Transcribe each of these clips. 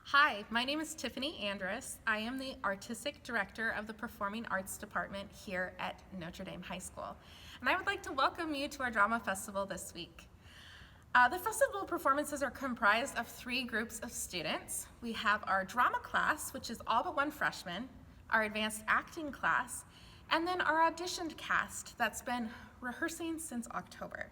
Hi, my name is Tiffany Andrus. I am the Artistic Director of the Performing Arts Department here at Notre Dame High School. And I would like to welcome you to our Drama Festival this week. The festival performances are comprised of three groups of students. We have our drama class, which is all but one freshman, our advanced acting class, and then our auditioned cast that's been rehearsing since October.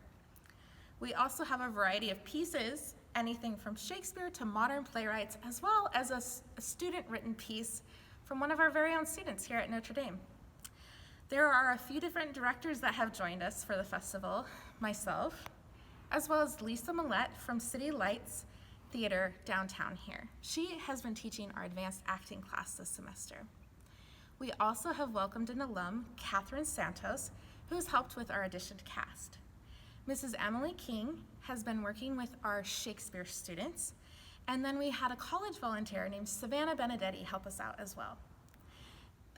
We also have a variety of pieces, anything from Shakespeare to modern playwrights, as well as a student-written piece from one of our very own students here at Notre Dame. There are a few different directors that have joined us for the festival, myself, as well as Lisa Millette from City Lights Theater downtown here. She has been teaching our advanced acting class this semester. We also have welcomed an alum, Catherine Santos, who has helped with our auditioned cast. Mrs. Emily King has been working with our Shakespeare students, and then we had a college volunteer named Savannah Benedetti help us out as well.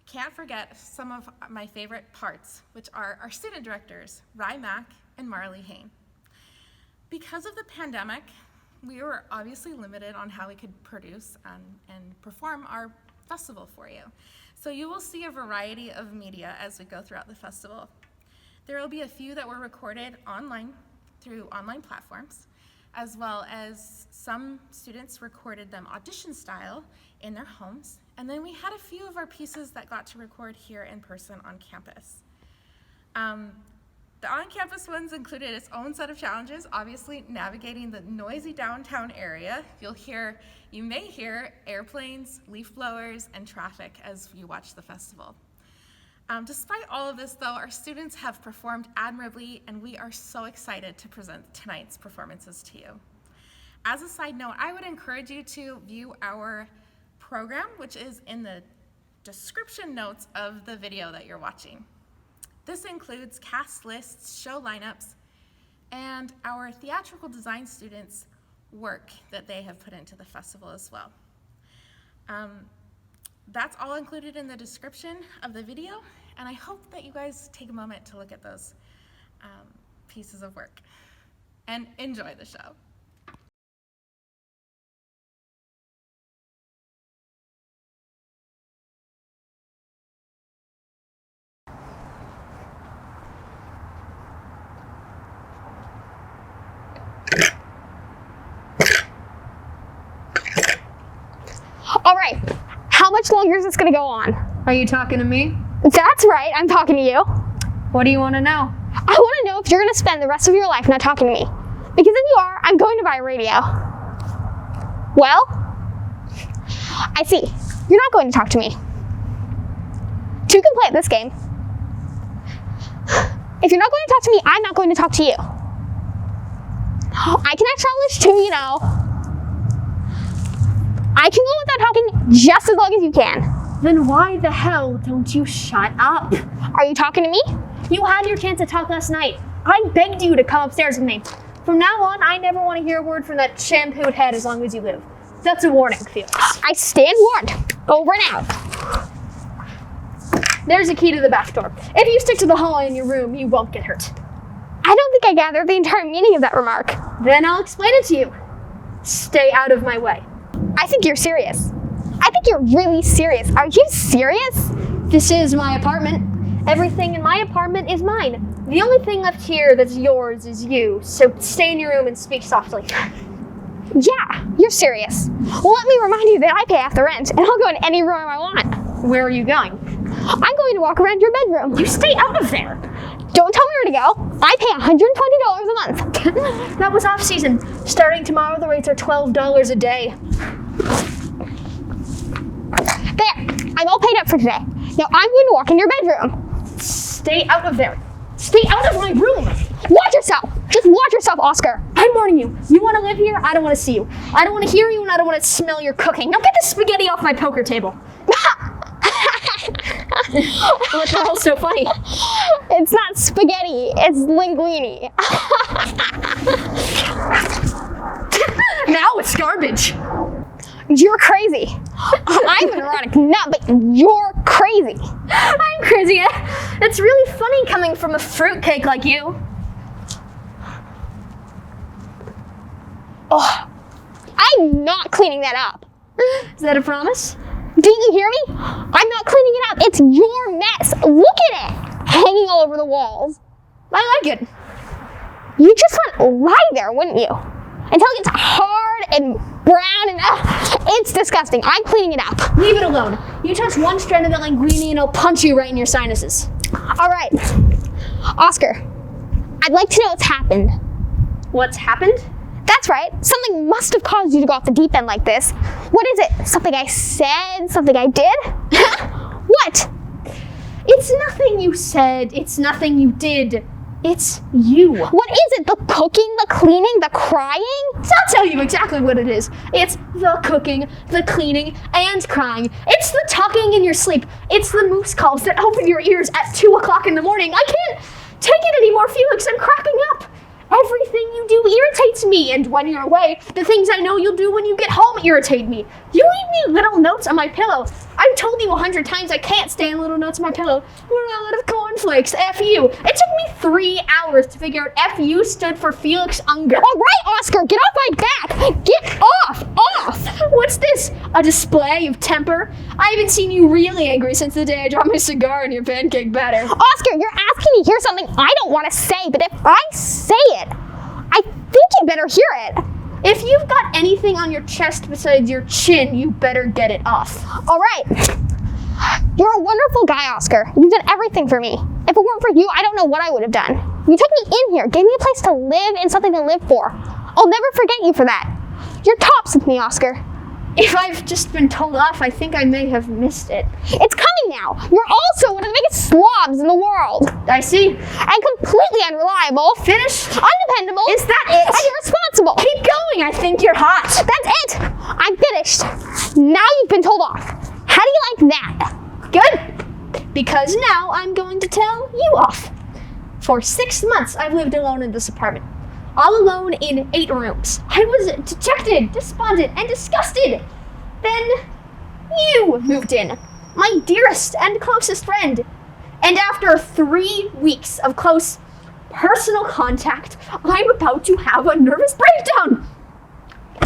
Can't forget some of my favorite parts, which are our student directors, Rye Mack and Marley Hain. Because of the pandemic, we were obviously limited on how we could produce and perform our festival for you. So you will see a variety of media as we go throughout the festival. There will be a few that were recorded online through online platforms, as well as some students recorded them audition style in their homes. And then we had a few of our pieces that got to record here in person on campus. The on-campus ones included its own set of challenges, obviously navigating the noisy downtown area. You may hear airplanes, leaf blowers, and traffic as you watch the festival. Despite all of this, though, our students have performed admirably, and we are so excited to present tonight's performances to you. As a side note, I would encourage you to view our program, which is in the description notes of the video that you're watching. This includes cast lists, show lineups, and our theatrical design students' work that they have put into the festival as well. That's all included in the description of the video, and I hope that you guys take a moment to look at those pieces of work and enjoy the show. All right, how much longer is this gonna go on? Are you talking to me? That's right, I'm talking to you. What do you want to know? I wanna know if you're gonna spend the rest of your life not talking to me. Because if you are, I'm going to buy a radio. Well, I see, you're not going to talk to me. Two can play at this game. If you're not going to talk to me, I'm not going to talk to you. I can act childish too, you know. I can go without talking just as long as you can. Then why the hell don't you shut up? Are you talking to me? You had your chance to talk last night. I begged you to come upstairs with me. From now on, I never want to hear a word from that shampooed head as long as you live. That's a warning, Felix. I stand warned. Over and out. There's a key to the back door. If you stick to the hallway in your room, you won't get hurt. I don't think I gathered the entire meaning of that remark. Then I'll explain it to you. Stay out of my way. I think you're serious. I think you're really serious. Are you serious? This is my apartment. Everything in my apartment is mine. The only thing left here that's yours is you, so stay in your room and speak softly. Yeah, you're serious. Well, let me remind you that I pay half the rent, and I'll go in any room I want. Where are you going? I'm going to walk around your bedroom. You stay out of there. Don't tell me where to go. I pay $120 a month. That was off season. Starting tomorrow, the rates are $12 a day. There, I'm all paid up for today. Now I'm going to walk in your bedroom. Stay out of there. Stay out of my room. Watch yourself. Just watch yourself, Oscar. I'm warning you. You want to live here? I don't want to see you. I don't want to hear you, and I don't want to smell your cooking. Now get the spaghetti off my poker table. What the hell's so funny? It's not spaghetti. It's linguine. Now it's garbage. You're crazy. I'm an erotic nut, but you're crazy. I'm crazy. It's really funny coming from a fruitcake like you. Oh, I'm not cleaning that up. Is that a promise? Didn't you hear me? I'm not cleaning it up. It's your mess. Look at it. Hanging all over the walls. I like it. You just wouldn't lie there, wouldn't you? Until it gets hard and brown and it's disgusting. I'm cleaning it up. Leave it alone. You touch one strand of that linguine and I'll punch you right in your sinuses. All right. Oscar, I'd like to know what's happened. What's happened? That's right. Something must have caused you to go off the deep end like this. What is it? Something I said? Something I did? What? It's nothing you said. It's nothing you did. It's you. What is it? The cooking, the cleaning, the crying? So I'll tell you exactly what it is. It's the cooking, the cleaning, and crying. It's the talking in your sleep. It's the moose calls that open your ears at 2 o'clock in the morning. I can't take it anymore, Felix. I'm cracking up. Everything you do irritates me, and when you're away, the things I know you'll do when you get home irritate me. You leave me little notes on my pillow. I've told you 100 times I can't stand little notes on my pillow. We're out of cornflakes, F you. It took me 3 hours to figure out F you stood for Felix Unger. All right, Oscar, get off my back. Get off, off. What's this? A display of temper? I haven't seen you really angry since the day I dropped my cigar in your pancake batter. Oscar, you're asking me to hear something I don't want to say, but if I say it, I think you better hear it. If you've got anything on your chest besides your chin, you better get it off. All right. You're a wonderful guy, Oscar. You've done everything for me. If it weren't for you, I don't know what I would have done. You took me in here, gave me a place to live and something to live for. I'll never forget you for that. You're tops with me, Oscar. If I've just been told off, I think I may have missed it. It's coming now. You're also one of the biggest slobs in the world. I see. And completely unreliable. Finished? Undependable. Is that it? And irresponsible. Keep going. I think you're hot. That's it. I'm finished. Now you've been told off. How do you like that? Good. Because now I'm going to tell you off. For 6 months, I've lived alone in this apartment. All alone in 8 rooms. I was dejected, despondent, and disgusted. Then you moved in, my dearest and closest friend. And after 3 weeks of close personal contact, I'm about to have a nervous breakdown.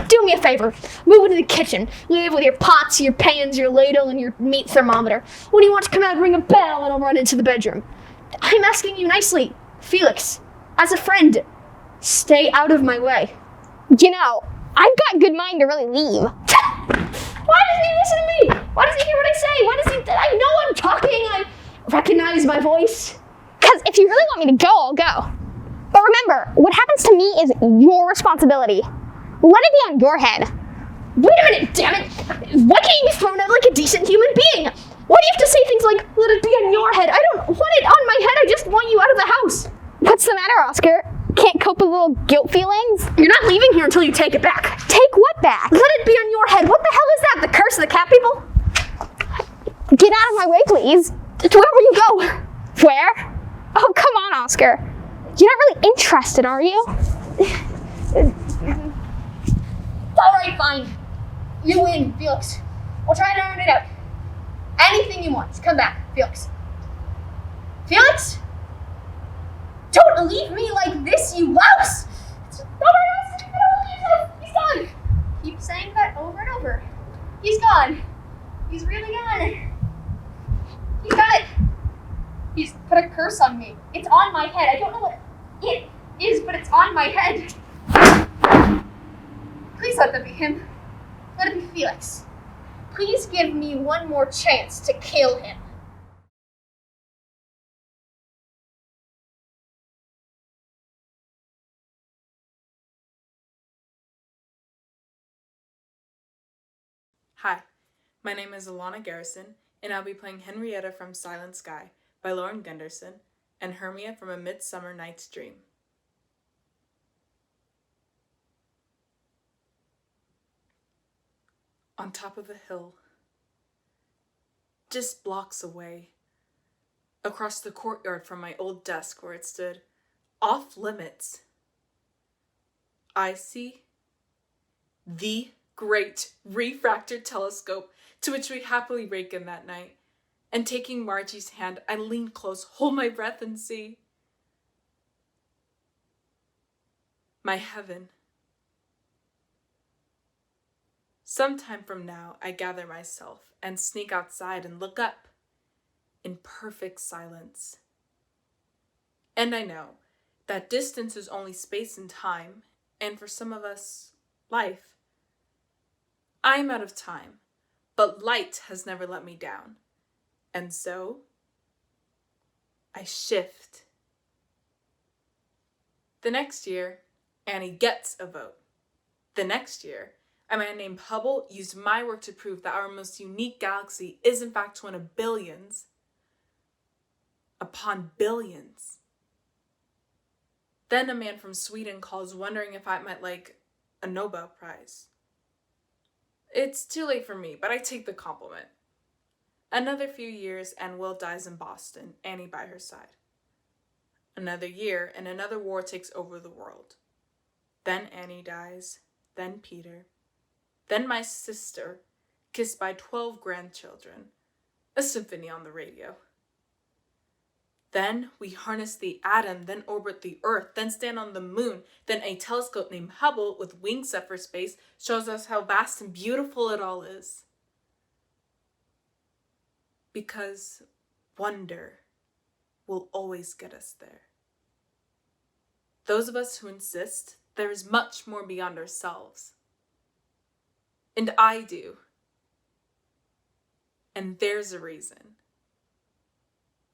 Do me a favor, move into the kitchen, live with your pots, your pans, your ladle, and your meat thermometer. When you want to come out, ring a bell and I'll run into the bedroom. I'm asking you nicely, Felix, as a friend. Stay out of my way. You know, I've got good mind to really leave. Why doesn't he listen to me? Why doesn't he hear what I say? Why does he? I know I'm talking. I recognize my voice. Because if you really want me to go, I'll go. But remember, what happens to me is your responsibility. Let it be on your head. Wait a minute, damn it. Why can't you be thrown out like a decent human being? Why do you have to say things like, let it be on your head? I don't want it on my head. I just want you out of the house. What's the matter, Oscar? Can't cope with little guilt feelings? You're not leaving here until you take it back. Take what back? Let it be on your head. What the hell is that? The curse of the cat people? Get out of my way, please. To wherever you go. Where? Oh, come on, Oscar. You're not really interested, are you? All right, fine. You win, Felix. We'll try to iron it out. Anything you want. Just come back, Felix. Felix? Don't leave me like this, you louse! He's gone. Keep saying that over and over. He's gone. He's really gone. He's got it. He's put a curse on me. It's on my head. I don't know what it is, but it's on my head. Please let that be him. Let it be Felix. Please give me one more chance to kill him. Hi, my name is Alana Garrison, and I'll be playing Henrietta from Silent Sky by Lauren Gunderson and Hermia from A Midsummer Night's Dream. On top of a hill, just blocks away, across the courtyard from my old desk where it stood, off limits, I see the great refractor telescope to which we happily rake in that night, and taking Margie's hand, I lean close, hold my breath, and see my heaven. Sometime from now, I gather myself and sneak outside and look up in perfect silence. And I know that distance is only space and time, and for some of us, life. I'm out of time, but light has never let me down. And so, I shift. The next year, Annie gets a vote. The next year, a man named Hubble used my work to prove that our most unique galaxy is in fact one of billions upon billions. Then a man from Sweden calls wondering if I might like a Nobel Prize. It's too late for me, but I take the compliment. Another few years and Will dies in Boston, Annie by her side. Another year and another war takes over the world. Then Annie dies, then Peter, then my sister, kissed by 12 grandchildren, a symphony on the radio. Then we harness the atom, then orbit the Earth, then stand on the moon, then a telescope named Hubble with wings set for space shows us how vast and beautiful it all is. Because wonder will always get us there. Those of us who insist there is much more beyond ourselves. And I do. And there's a reason.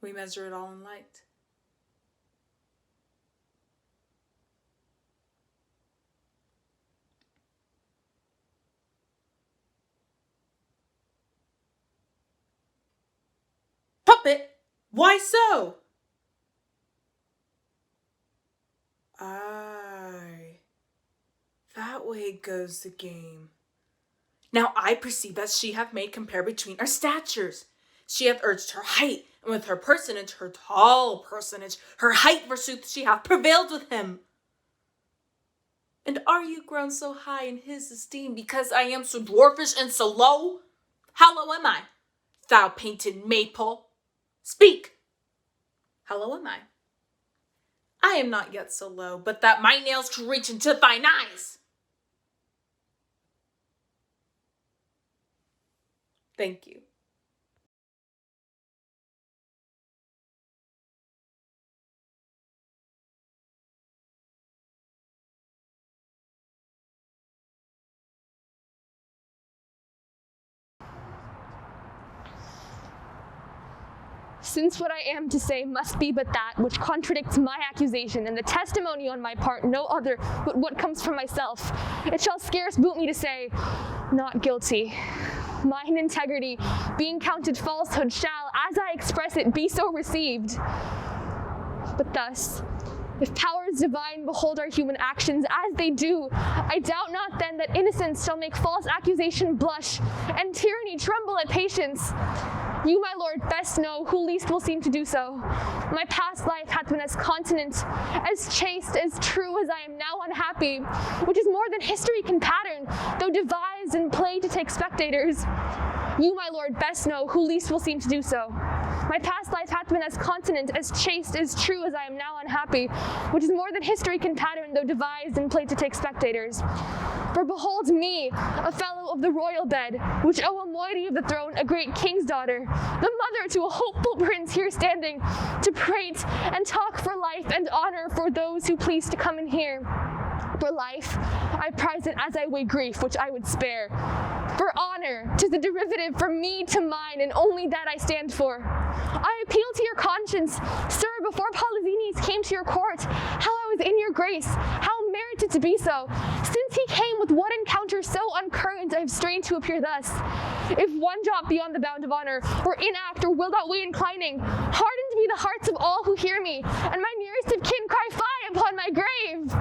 We measure it all in light. Puppet, why so? Aye, that way goes the game. Now I perceive that she hath made compare between our statures. She hath urged her height, and with her personage, her tall personage, her height forsooth, she hath prevailed with him. And are you grown so high in his esteem because I am so dwarfish and so low? How low am I, thou painted maypole? Speak! How low am I? I am not yet so low, but that my nails could reach into thine eyes. Thank you. Since what I am to say must be but that which contradicts my accusation, and the testimony on my part no other but what comes from myself, it shall scarce boot me to say, not guilty. Mine integrity, being counted falsehood, shall, as I express it, be so received. But thus, if powers divine behold our human actions as they do, I doubt not then that innocence shall make false accusation blush, and tyranny tremble at patience. You, my lord, best know who least will seem to do so. My past life hath been as continent, as chaste, as true as I am now unhappy, which is more than history can pattern, though devised and played to take spectators. You, my lord, best know who least will seem to do so. My past life hath been as continent, as chaste, as true as I am now unhappy, which is more than history can pattern, though devised and played to take spectators. For behold me, a fellow of the royal bed, which owe a moiety of the throne, a great king's daughter, the mother to a hopeful prince here standing, to prate and talk for life and honor for those who please to come in here. For life, I prize it as I weigh grief, which I would spare. For honor, 'tis the derivative from me to mine, and only that I stand for. I appeal to your conscience, sir, before Polydeuces came to your court, how I was in your grace, how merited to be so. Since he came with what encounter so uncurrent, I have strained to appear thus. If one jot beyond the bound of honor, or in act, or will that way inclining, hardened be the hearts of all who hear me, and my nearest of kin cry fie upon my grave.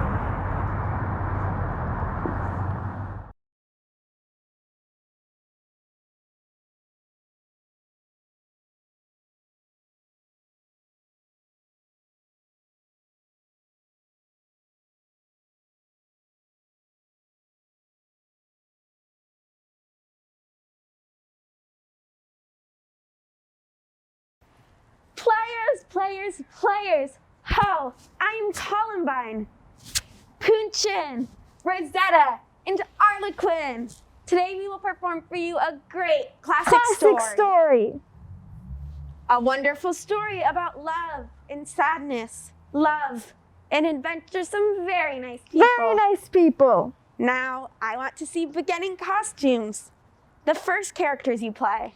Players, players, players! Ho! I'm Columbine, Punchin, Rosetta, and Arlequin. Today we will perform for you a great classic story. A wonderful story about love and sadness, love and adventuresome, very nice people. Very nice people. Now, I want to see beginning costumes. The first characters you play.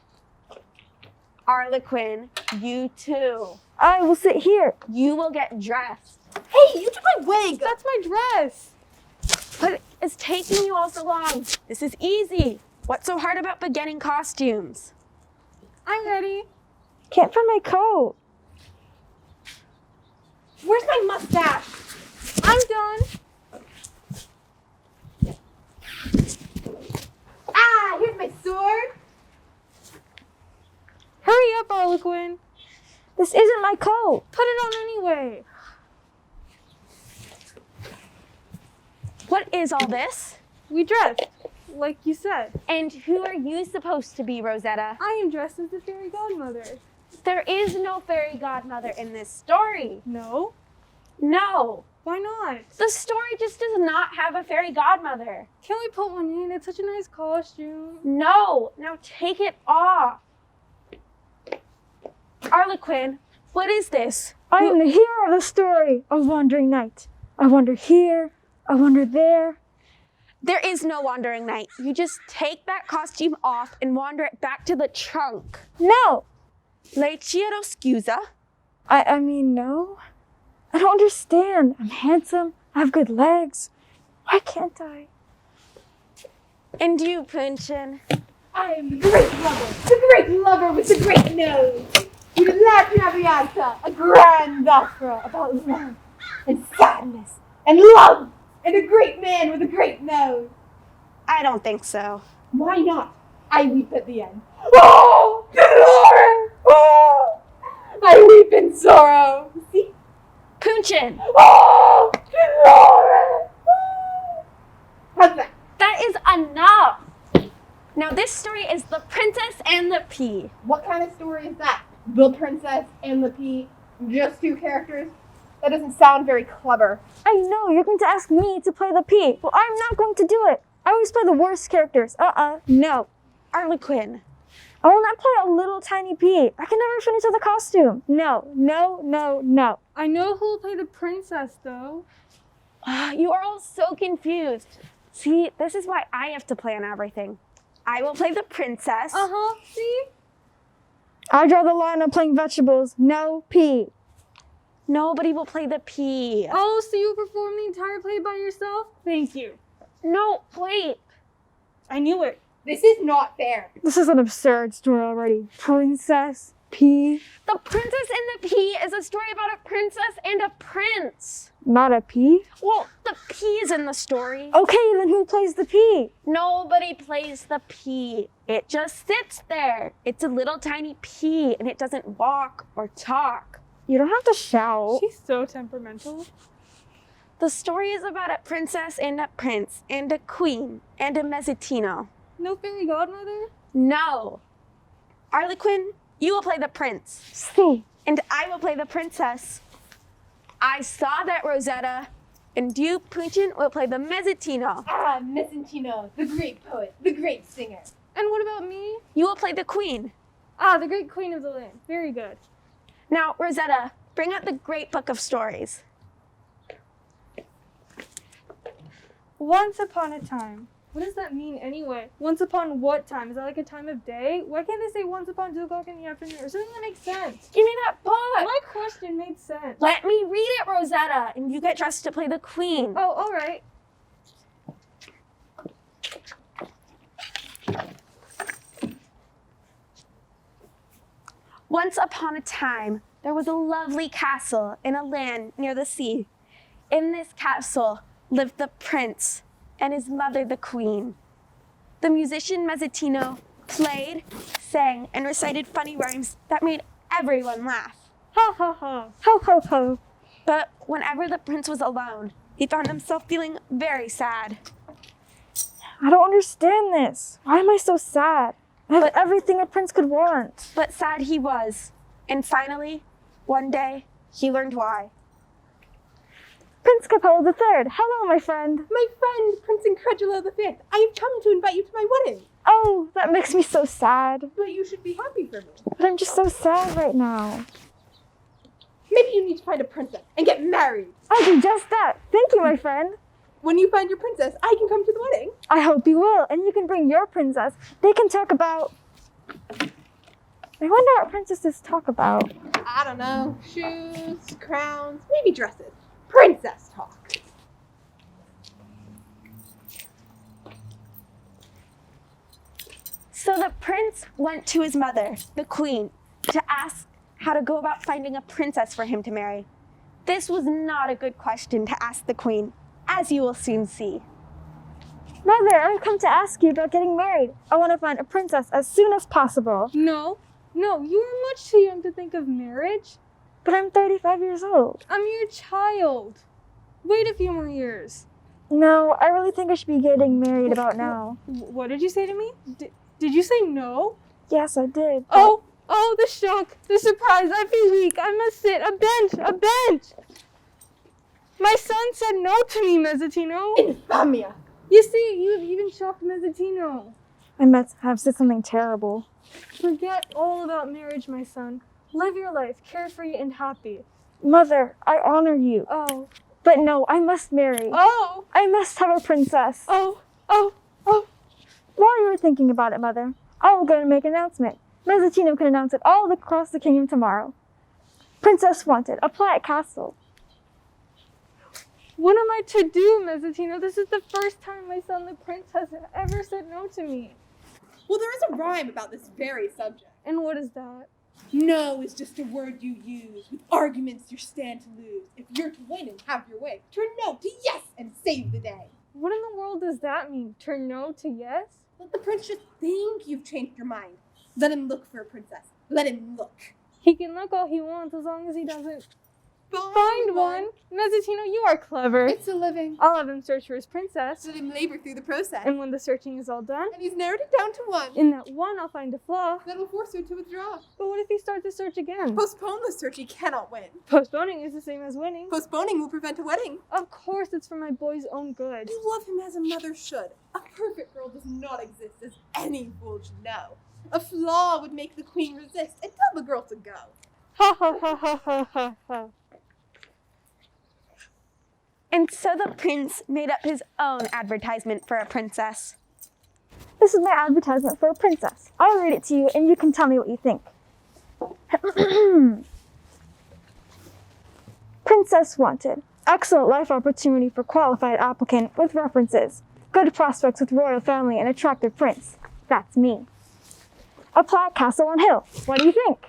Harlequin, you too. I will sit here. You will get dressed. Hey, you took my wig. That's my dress. But it's taking you all so long. This is easy. What's so hard about beginning costumes? I'm ready. Can't find my coat. Where's my mustache? I'm done. Ah, here's my sword. Hurry up, Harlequin. This isn't my coat. Put it on anyway. What is all this? We dressed, like you said. And who are you supposed to be, Rosetta? I am dressed as the fairy godmother. There is no fairy godmother in this story. No? No. Why not? The story just does not have a fairy godmother. Can we put one in? It's such a nice costume. No. Now take it off. Harlequin, what is this? I am the hero of the story, a wandering knight. I wander here, I wander there. There is no wandering knight. You just take that costume off and wander it back to the trunk. No, Le chiedo scusa. I mean, no. I don't understand. I'm handsome, I have good legs. Why can't I? And you, Punchin? I am the great lover with the great nose. With La Traviata, a grand opera about love and sadness and love and a great man with a great nose. I don't think so. Why not? I weep at the end. Oh, Dolores! Oh, I weep in sorrow. See? Punchin! Oh, Dolores! Oh. How's that? That is enough! Now this story is The Princess and the Pea. What kind of story is that? The princess and the pea, just two characters? That doesn't sound very clever. I know, you're going to ask me to play the pea. Well, I'm not going to do it. I always play the worst characters. No. Harlequin. I will not play a little tiny pea. I can never finish the costume. No. I know who will play the princess, though. You are all so confused. See, this is why I have to plan everything. I will play the princess. See? I draw the line on playing vegetables. No pea. Nobody will play the pea. Oh, so you perform the entire play by yourself? Thank you. No, wait. I knew it. This is not fair. This is an absurd story already. Princess, pea, The Princess and the Pea is a story about a princess and a prince. not a pea. Well, the pea is in the story. Okay, then who plays the pea? Nobody plays the pea. It just sits there. It's a little tiny pea and it doesn't walk or talk. You don't have to shout. She's so temperamental. The story is about a princess and a prince and a queen and a mezzottino. No fairy godmother? No. Harlequin, you will play the prince. See. And I will play the princess. I saw that, Rosetta. And you, Punchin, will play the mezzottino. Ah, Messentino, the great poet, the great singer. And what about me? You will play the queen. Ah, the great queen of the land. Very good. Now, Rosetta, bring out the great book of stories. Once upon a time. What does that mean anyway? Once upon what time? Is that like a time of day? Why can't they say once upon 2 o'clock in the afternoon or something that makes sense? Give me that book. My question made sense. Let me read it, Rosetta, and you get dressed to play the queen. Oh, all right. Once upon a time, there was a lovely castle in a land near the sea. In this castle lived the prince and his mother, the queen. The musician Mezzottino played, sang, and recited funny rhymes that made everyone laugh. Ha ha ha. Ho, ho, ho. But whenever the prince was alone, he found himself feeling very sad. I don't understand this. Why am I so sad? I have everything a prince could want. But sad he was. And finally, one day, he learned why. Prince Capello III. Hello, my friend. My friend, Prince Incredulo V. I have come to invite you to my wedding. Oh, that makes me so sad. But you should be happy for me. But I'm just so sad right now. Maybe you need to find a princess and get married. I'll do just that. Thank you, my friend. When you find your princess, I can come to the wedding. I hope you will, and you can bring your princess. They can talk about... I wonder what princesses talk about. I don't know. Shoes, crowns, maybe dresses. Princess talk. So the prince went to his mother, the queen, to ask how to go about finding a princess for him to marry. This was not a good question to ask the queen, as you will soon see. Mother, I've come to ask you about getting married. I want to find a princess as soon as possible. No, you are much too young to think of marriage. But I'm 35 years old. I'm your child. Wait a few more years. No, I really think I should be getting married about now. What did you say to me? Did you say no? Yes, I did. Oh, the shock, the surprise. I feel weak. I must sit. A bench. My son said no to me, Mezzatino. Infamia. You see, you have even shocked Mezzatino. I must have said something terrible. Forget all about marriage, my son. Live your life, carefree and happy. Mother, I honor you. Oh. But no, I must marry. Oh. I must have a princess. Oh. While you were thinking about it, Mother, I'm going to make an announcement. Mezzatino can announce it all across the kingdom tomorrow. Princess wanted. Apply at castle. What am I to do, Mezzatino? This is the first time my son, the prince, has ever said no to me. Well, there is a rhyme about this very subject. And what is that? No is just a word you use. With arguments you stand to lose. If you're to win and have your way, turn no to yes and save the day. What in the world does that mean? Turn no to yes? Let the prince just think you've changed your mind. Let him look for a princess. Let him look. He can look all he wants as long as he doesn't find one. Mezzatino, you are clever. It's a living. I'll have him search for his princess. Let him labor through the process. And when the searching is all done, And he's narrowed it down to one. in that one I'll find a flaw. That'll force her to withdraw. But what if he starts the search again? Postpone the search, he cannot win. Postponing is the same as winning. Postponing will prevent a wedding. Of course, it's for my boy's own good. You love him as a mother should. A perfect girl does not exist, as any fool should know. A flaw would make the queen resist and tell the girl to go. Ha ha ha ha ha ha ha. And so the prince made up his own advertisement for a princess. This is my advertisement for a princess. I'll read it to you and you can tell me what you think. Princess wanted. Excellent life opportunity for qualified applicant with references. Good prospects with royal family and attractive prince. That's me. Apply at Castle on Hill. What do you think?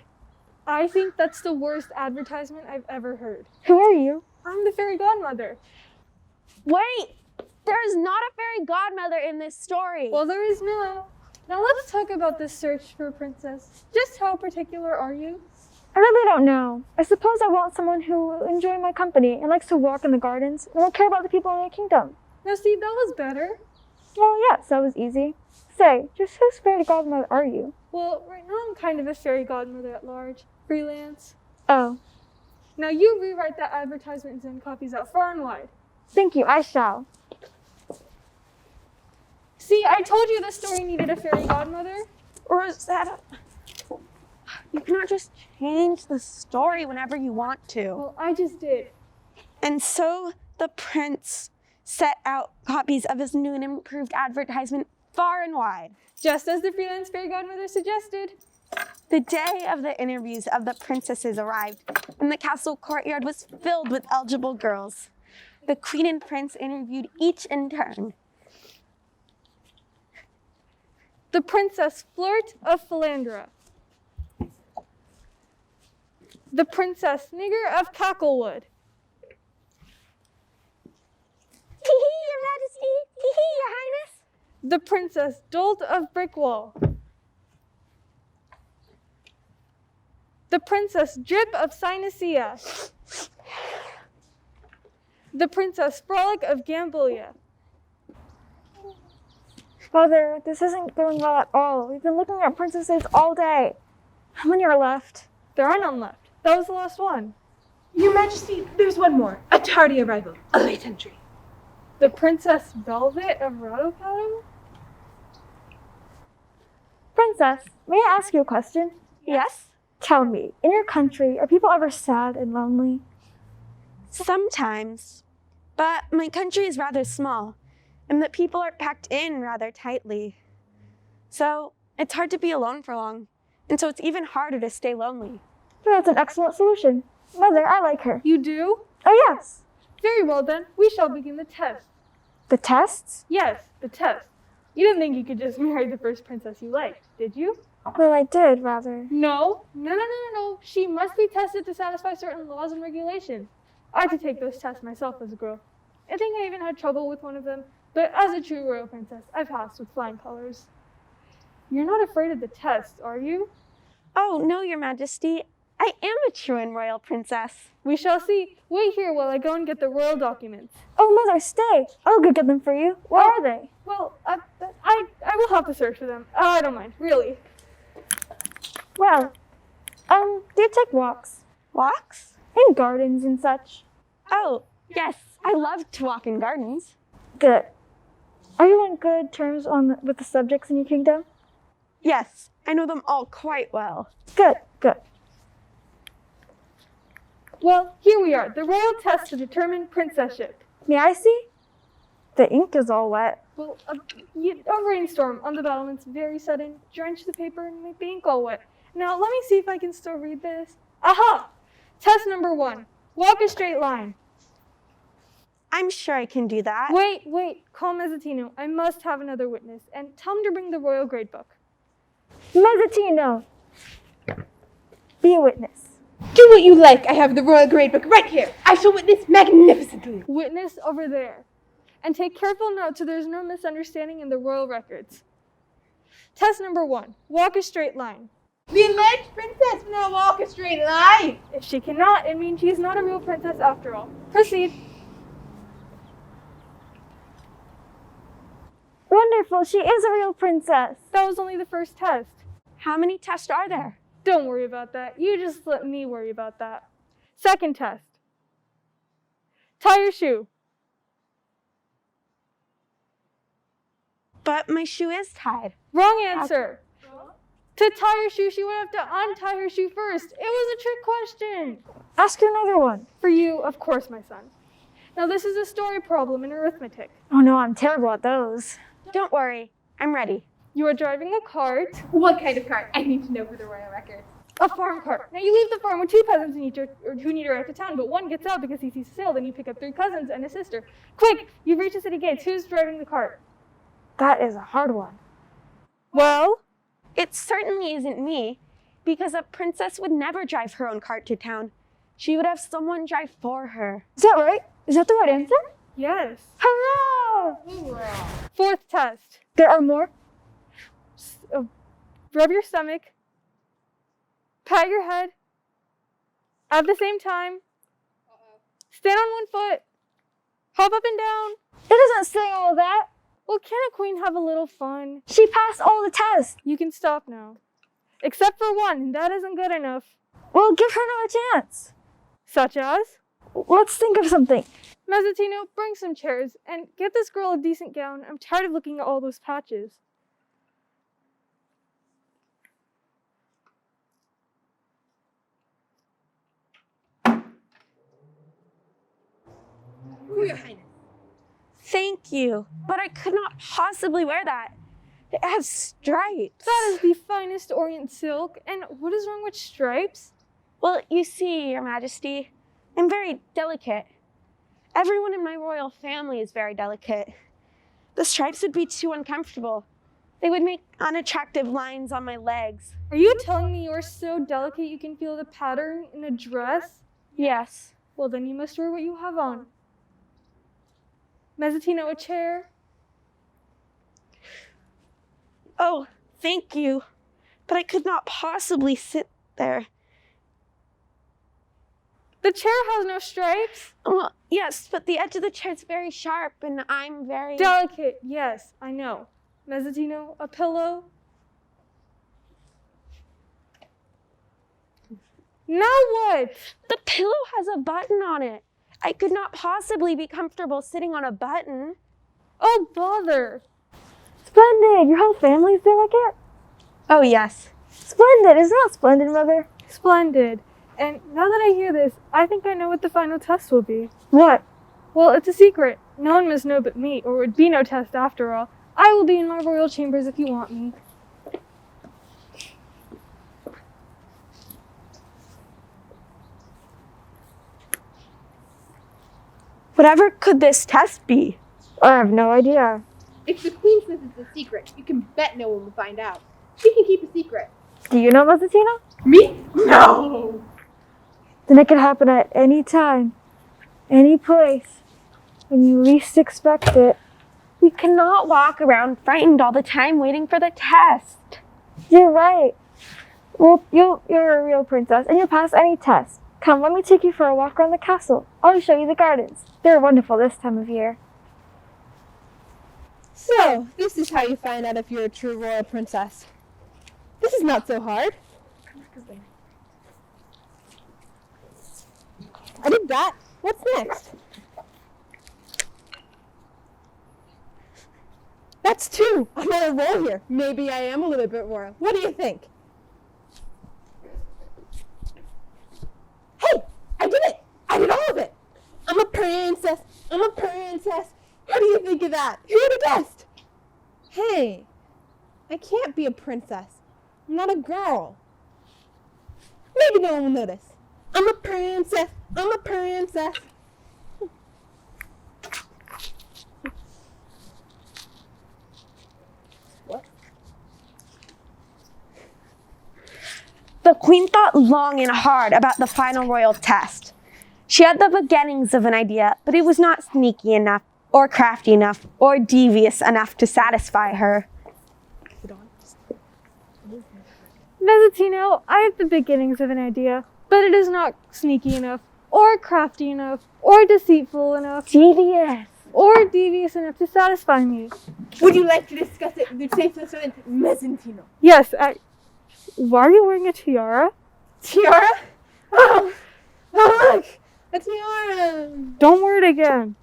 I think that's the worst advertisement I've ever heard. Who are you? I'm the fairy godmother. Wait! There is not a fairy godmother in this story. Well, there is now. Now let's talk about this search for a princess. Just how particular are you? I really don't know. I suppose I want someone who will enjoy my company and likes to walk in the gardens and will care about the people in the kingdom. Now see, that was better. Well, yes, that was easy. Say, just whose fairy godmother are you? Well, right now I'm kind of a fairy godmother at large. Freelance. Oh, Now you rewrite that advertisement and send copies out far and wide. thank you, I shall. See, I told you the story needed a fairy godmother. Or is that You cannot just change the story whenever you want to. Well, I just did. And so the prince set out copies of his new and improved advertisement far and wide. Just as the freelance fairy godmother suggested. The day of the interviews of the princesses arrived, and the castle courtyard was filled with eligible girls. The queen and prince interviewed each in turn. The Princess Flirt of Philandra. The Princess Nigger of Cacklewood. Hee-hee, Your Majesty! Hee-hee, Your Highness! The Princess Dolt of Brickwall. The Princess Drip of Sinusia. The Princess Frolic of Gambulia. Father, this isn't going well at all. We've been looking at princesses all day. How many are left? There are none left. That was the last one. Your Majesty, there's one more. A tardy arrival. A late entry. The Princess Velvet of Rattlepaddle? Princess, may I ask you a question? Yes? Tell me, in your country, are people ever sad and lonely? Sometimes. But my country is rather small, and the people are packed in rather tightly. So it's hard to be alone for long, and so it's even harder to stay lonely. That's an excellent solution. Mother, I like her. You do? Oh, yes. Very well then, we shall begin the test. The tests? Yes, the test. You didn't think you could just marry the first princess you liked, did you? Well, I did, rather. No. She must be tested to satisfy certain laws and regulations. I had to take those tests myself as a girl. I think I even had trouble with one of them, but as a true royal princess, I passed with flying colors. You're not afraid of the test, are you? Oh, no, Your Majesty. I am a true and royal princess. We shall see. Wait here while I go and get the royal documents. Oh, Mother, stay. I'll go get them for you. Where are they? Well, I will have to search for them. I don't mind, really. Well, do you take walks? Walks? In gardens and such? Oh, yes. I love to walk in gardens. Good. Are you on good terms with the subjects in your kingdom? Yes, I know them all quite well. Good, good. Well, here we are, the royal test to determine princesship. May I see? The ink is all wet. Well, a rainstorm on the battlements, very sudden, drenched the paper and made the ink all wet. Now, let me see if I can still read this. Aha! Test number 1. Walk a straight line. I'm sure I can do that. Wait. Call Mezzatino. I must have another witness. And tell him to bring the royal gradebook. Mezzatino! Be a witness. Do what you like. I have the royal gradebook right here. I shall witness magnificently. Witness over there. And take careful note so there's no misunderstanding in the royal records. Test number 1. Walk a straight line. The alleged princess will not walk a straight line. If she cannot, it means she's not a real princess after all. Proceed. Wonderful, she is a real princess. That was only the first test. How many tests are there? Don't worry about that. You just let me worry about that. Second test. Tie your shoe. But my shoe is tied. Wrong answer. To tie her shoe, she would have to untie her shoe first. It was a trick question. Ask her another one. For you, of course, my son. Now, this is a story problem in arithmetic. Oh no, I'm terrible at those. Don't worry, I'm ready. You are driving a cart, What kind of cart? I need to know for the royal records. a farm cart. Now, you leave the farm with 2 peasants who need to ride to town, but one gets out because he sees a sale. Then you pick up 3 cousins and a sister. Quick, you've reached the city gates. Who's driving the cart? That is a hard one. Well, It certainly isn't me, because a princess would never drive her own cart to town. She would have someone drive for her. Is that right? Is that the right answer? yes. Hurrah! Fourth test. There are more? Rub your stomach. Pat your head. At the same time. Stand on 1 foot. Hop up and down. It doesn't say all that. Well, can a queen have a little fun? She passed all the tests. You can stop now. Except for one, that isn't good enough. Well, give her another chance. Such as? Let's think of something. Mezzatino, bring some chairs and get this girl a decent gown. I'm tired of looking at all those patches. Your Highness. Thank you, but I could not possibly wear that. It has stripes. That is the finest Orient silk. And what is wrong with stripes? Well, you see, Your Majesty, I'm very delicate. Everyone in my royal family is very delicate. The stripes would be too uncomfortable. They would make unattractive lines on my legs. Are you telling me you're so delicate you can feel the pattern in a dress? Yes. Well, then you must wear what you have on. Mezzatino, a chair. Oh, thank you. But I could not possibly sit there. The chair has no stripes. Well, yes, but the edge of the chair is very sharp and I'm very... Delicate, yes, I know. Mezzatino, a pillow. Now what? The pillow has a button on it. I could not possibly be comfortable sitting on a button. Oh, bother. Splendid! Your whole family's there like it? Oh, yes. Splendid! Isn't that splendid, Mother? Splendid. And now that I hear this, I think I know what the final test will be. What? Well, it's a secret. No one must know but me, or it would be no test after all. I will be in my royal chambers if you want me. Whatever could this test be? I have no idea. If the queen says it's a secret, you can bet no one will find out. She can keep a secret. Do you know, Mazzatina? Me? No! Then it could happen at any time, any place, when you least expect it. We cannot walk around frightened all the time waiting for the test. You're right. Well, you're a real princess, and you'll pass any test. Come, let me take you for a walk around the castle. I'll show you the gardens. They're wonderful this time of year. So, this is how you find out if you're a true royal princess. This is not so hard. I did that. What's next? That's two. I'm on a roll here. Maybe I am a little bit royal. What do you think? Hey! I did it! I did all of it! I'm a princess! I'm a princess! What do you think of that? Who would have guessed? Hey, I can't be a princess. I'm not a girl. Maybe no one will notice. I'm a princess! I'm a princess! What? The queen thought long and hard about the final royal test. She had the beginnings of an idea, but it was not sneaky enough, or crafty enough, or devious enough to satisfy her. Mezzatino, I have the beginnings of an idea, but it is not sneaky enough, or crafty enough, or deceitful enough, Devious. or devious enough to satisfy me. Would you like to discuss it with your safe assistant, Mezzantino? Yes, Why are you wearing a tiara? Tiara? Oh, look! A tiara! Don't wear it again.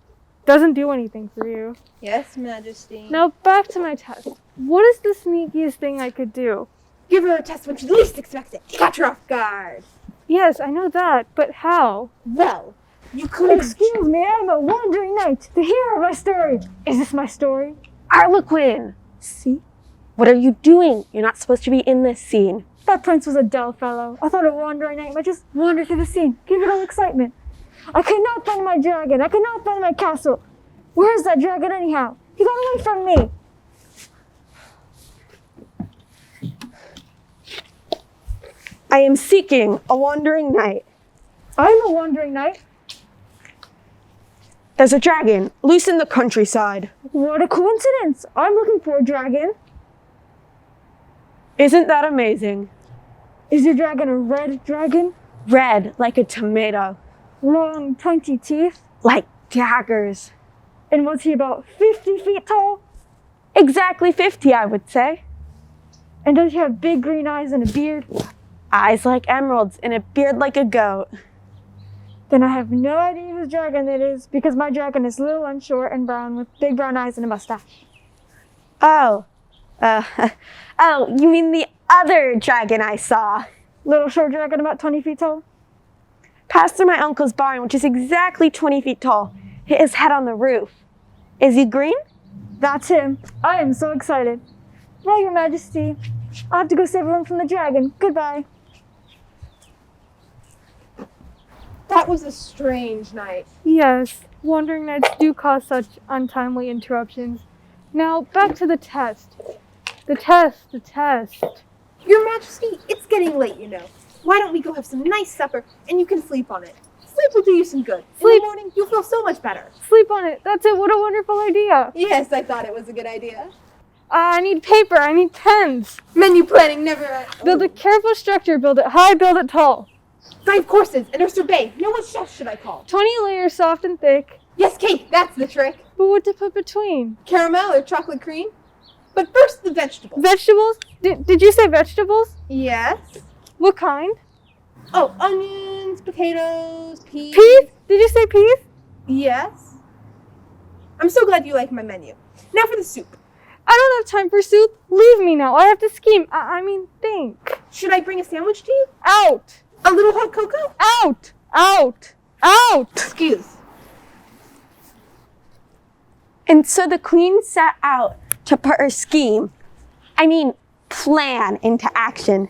Doesn't do anything for you. Yes, Majesty. Now back to my test. What is the sneakiest thing I could do? Give her a test when she least expects it. Catch her off guard. Yes, I know that, but how? Well, you could have... Excuse me, I'm a wandering knight, the hero of my story. Is this my story? Harlequin! See? What are you doing? You're not supposed to be in this scene. That prince was a dull fellow. I thought a wandering knight might just wander through the scene, give it all excitement. I could not find my dragon. I could not find my castle. Where is that dragon anyhow? He got away from me. I am seeking a wandering knight. I'm a wandering knight. There's a dragon loose in the countryside. What a coincidence. I'm looking for a dragon. Isn't that amazing? Is your dragon a red dragon? Red like a tomato. Long, pointy teeth? Like daggers. And was he about 50 feet tall? Exactly 50, I would say. And does he have big green eyes and a beard? Eyes like emeralds and a beard like a goat. Then I have no idea whose dragon it is, because my dragon is little and short and brown with big brown eyes and a mustache. Oh. Oh, you mean the other dragon I saw? Little short dragon about 20 feet tall? Passed through my uncle's barn, which is exactly 20 feet tall. Hit his head on the roof. Is he green? That's him. I am so excited. Well, Your Majesty, I'll have to go save everyone from the dragon. Goodbye. That was a strange night. Yes, wandering knights do cause such untimely interruptions. Now, back to the test. The test. Your Majesty, it's getting late, you know. Why don't we go have some nice supper and you can sleep on it? Sleep will do you some good. In Sleep. the morning, you'll feel so much better. Sleep on it. That's it. What a wonderful idea. Yes, I thought it was a good idea. I need paper. I need pens. Menu planning never... Build a careful structure. Build it high. Build it tall. 5 courses and a sorbet. No, what chef should I call? 20 layers soft and thick. Yes, cake. That's the trick. But what to put between? Caramel or chocolate cream? But first, the vegetables. Vegetables? Did you say vegetables? Yes. What kind? Oh, onions, potatoes, peas. Peas? Did you say peas? Yes. I'm so glad you like my menu. Now for the soup. I don't have time for soup. Leave me now. I have to scheme. I mean, think. Should I bring a sandwich to you? Out! A little hot cocoa? Out! Out! Out! Excuse. And so the queen set out to put her plan into action.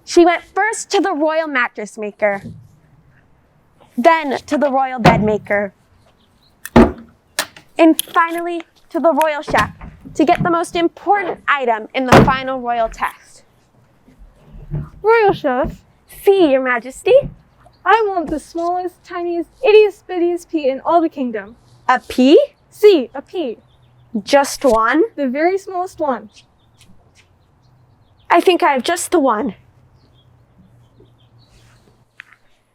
She went first to the royal mattress maker, then to the royal bed maker, and finally to the royal chef to get the most important item in the final royal test. Royal chef, See, Your Majesty, I want the smallest, tiniest, ittiest, bittiest pea in all the kingdom. a pea? See, a pea. Just one? The very smallest one. I think I have just the one.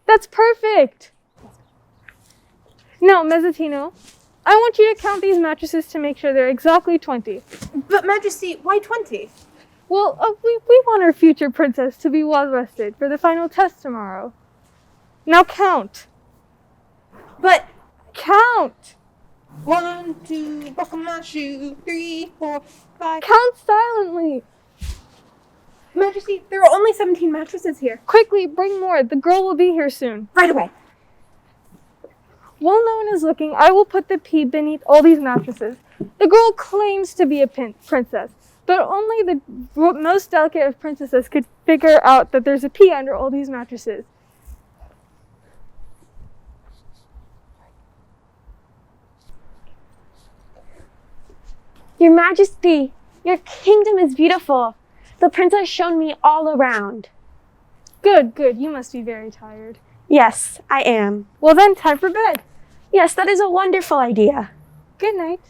That's perfect. Now, Mezzatino, I want you to count these mattresses to make sure they're exactly 20. But Majesty, why 20? Well, we want our future princess to be well rested for the final test tomorrow. Now count. But Count. 1, 2, buckle my shoe, 3, 4, 5. Count silently. Majesty, there are only 17 mattresses here. Quickly, bring more. The girl will be here soon. Right away. While no one is looking, I will put the pea beneath all these mattresses. The girl claims to be a princess, but only the most delicate of princesses could figure out that there's a pea under all these mattresses. Your Majesty, your kingdom is beautiful. The princess showed me all around. Good, good. You must be very tired. Yes, I am. Well then, time for bed. Yes, that is a wonderful idea. Good night.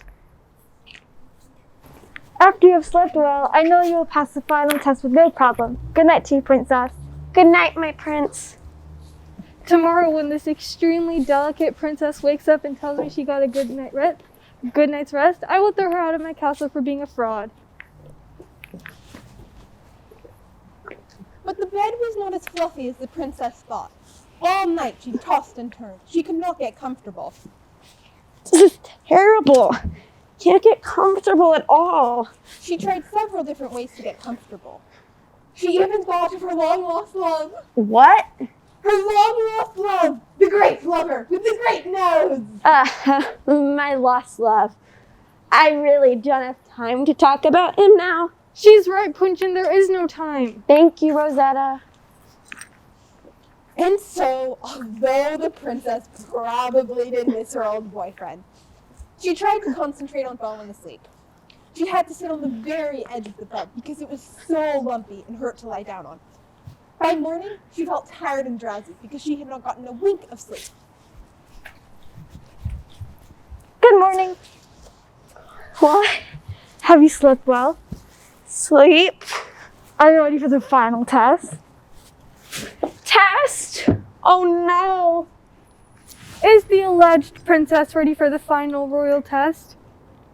After you have slept well, I know you will pass the final test with no problem. Good night to you, princess. Good night, my prince. Tomorrow, when this extremely delicate princess wakes up and tells me she got a good night's rest, I will throw her out of my castle for being a fraud. But the bed was not as fluffy as the princess thought. All night she tossed and turned. She could not get comfortable. This is terrible. Can't get comfortable at all. She tried several different ways to get comfortable. She even thought of her long-lost love. What? Her long-lost love! The great lover with the great nose! My lost love. I really don't have time to talk about him now. She's right, Punchin, there is no time. Thank you, Rosetta. And so, although the princess probably did miss her old boyfriend, she tried to concentrate on falling asleep. She had to sit on the very edge of the bed because it was so lumpy and hurt to lie down on. By morning, she felt tired and drowsy because she had not gotten a wink of sleep. Good morning. What? Have you slept well? Sleep? Are you ready for the final test? Test? Oh no. Is the alleged princess ready for the final royal test?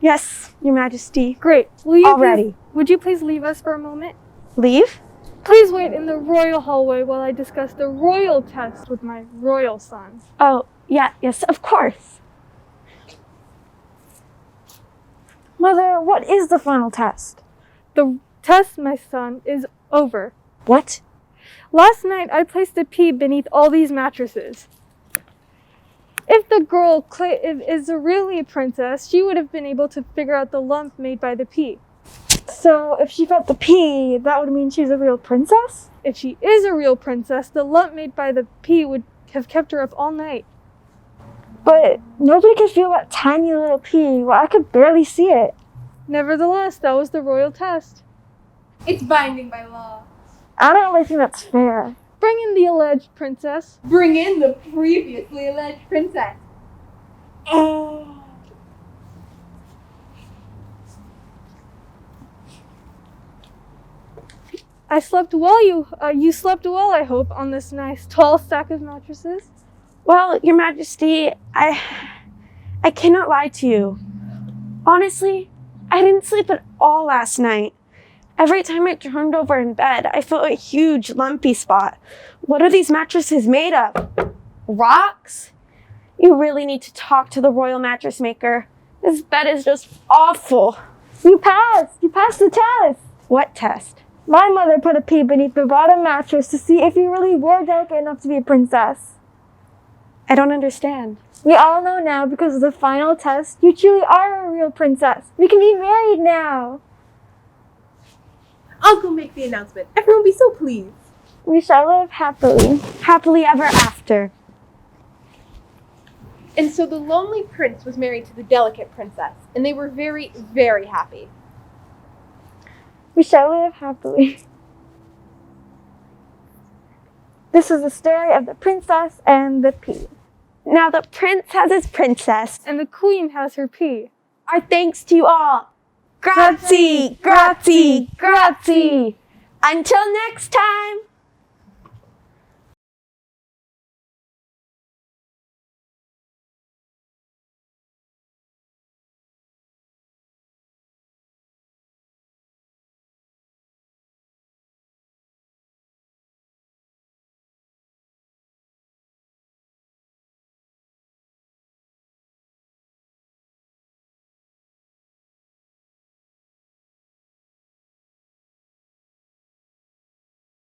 Yes, Your Majesty. Great. Will you All ready. Would you please leave us for a moment? Leave? Please wait in the royal hallway while I discuss the royal test with my royal son. Oh, yes, of course. Mother, what is the final test? The test, my son, is over. What? Last night, I placed a pea beneath all these mattresses. If the girl is really a princess, she would have been able to figure out the lump made by the pea. So if she felt the pea, that would mean she's a real princess? If she is a real princess, the lump made by the pea would have kept her up all night. But nobody could feel that tiny little pea. Well, I could barely see it. Nevertheless, that was the royal test. It's binding by law. I don't really think that's fair. Bring in the alleged princess. Bring in the previously alleged princess. I slept well. You slept well, I hope, on this nice tall stack of mattresses. Well, Your Majesty, I cannot lie to you. Honestly, I didn't sleep at all last night. Every time I turned over in bed, I felt a huge lumpy spot. What are these mattresses made of? Rocks? You really need to talk to the royal mattress maker. This bed is just awful. You passed! You passed the test! What test? My mother put a pea beneath the bottom mattress to see if you really were delicate enough to be a princess. I don't understand. We all know now, because of the final test, you truly are a real princess. We can be married now. I'll go make the announcement. Everyone will be so pleased. We shall live happily. Happily ever after. And so the lonely prince was married to the delicate princess, and they were very, very happy. We shall live happily. This is the story of the princess and the pea. Now the prince has his princess. And the queen has her pea. Our thanks to you all. Grazie, grazie, grazie. Until next time.